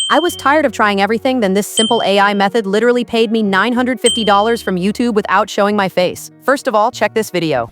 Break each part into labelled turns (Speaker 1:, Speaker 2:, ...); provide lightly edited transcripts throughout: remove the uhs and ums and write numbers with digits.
Speaker 1: I was tired of trying everything, then this simple AI method literally paid me $950 from YouTube without showing my face. First of all, check this video.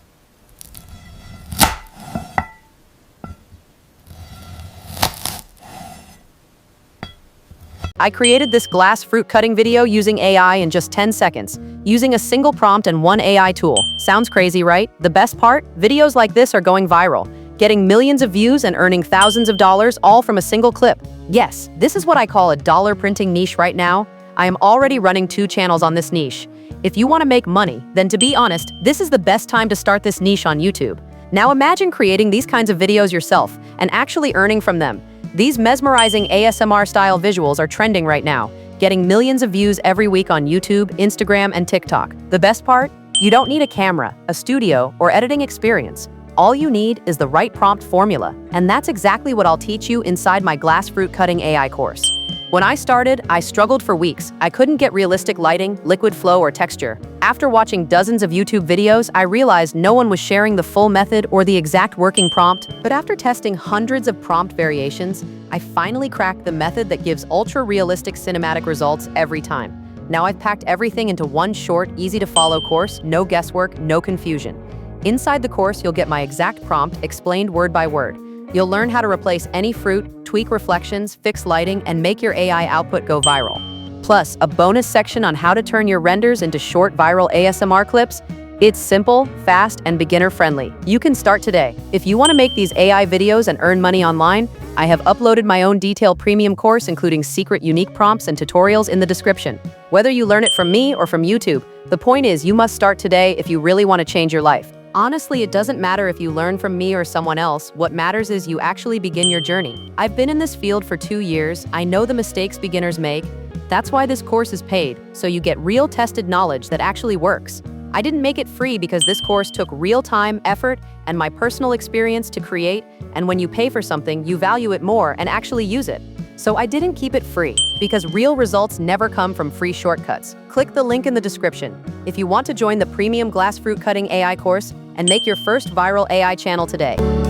Speaker 1: I created this glass fruit cutting video using AI in just 10 seconds, using a single prompt and one AI tool. Sounds crazy, right? The best part? Videos like this are going viral, getting millions of views and earning thousands of dollars all from a single clip. Yes, this is what I call a dollar printing niche right now. I am already running 2 channels on this niche. If you want to make money, then to be honest, this is the best time to start this niche on YouTube. Now imagine creating these kinds of videos yourself and actually earning from them. These mesmerizing ASMR-style visuals are trending right now, getting millions of views every week on YouTube, Instagram, and TikTok. The best part? You don't need a camera, a studio, or editing experience. All you need is the right prompt formula, and that's exactly what I'll teach you inside my glass fruit cutting AI course. When I started, I struggled for weeks. I couldn't get realistic lighting, liquid flow, or texture. After watching dozens of YouTube videos, I realized no one was sharing the full method or the exact working prompt. But after testing hundreds of prompt variations, I finally cracked the method that gives ultra-realistic cinematic results every time. Now I've packed everything into one short, easy-to-follow course, no guesswork, no confusion. Inside the course, you'll get my exact prompt explained word by word. You'll learn how to replace any fruit, tweak reflections, fix lighting, and make your AI output go viral. Plus, a bonus section on how to turn your renders into short viral ASMR clips. It's simple, fast, and beginner-friendly. You can start today. If you want to make these AI videos and earn money online, I have uploaded my own detailed premium course including secret unique prompts and tutorials in the description. Whether you learn it from me or from YouTube, the point is you must start today if you really want to change your life. Honestly, it doesn't matter if you learn from me or someone else. What matters is you actually begin your journey. I've been in this field for 2 years. I know the mistakes beginners make. That's why this course is paid, so you get real tested knowledge that actually works. I didn't make it free because this course took real time, effort, and my personal experience to create, and when you pay for something, you value it more and actually use it. So I didn't keep it free, because real results never come from free shortcuts. Click the link in the description if you want to join the premium glass fruit cutting AI course and make your first viral AI channel today.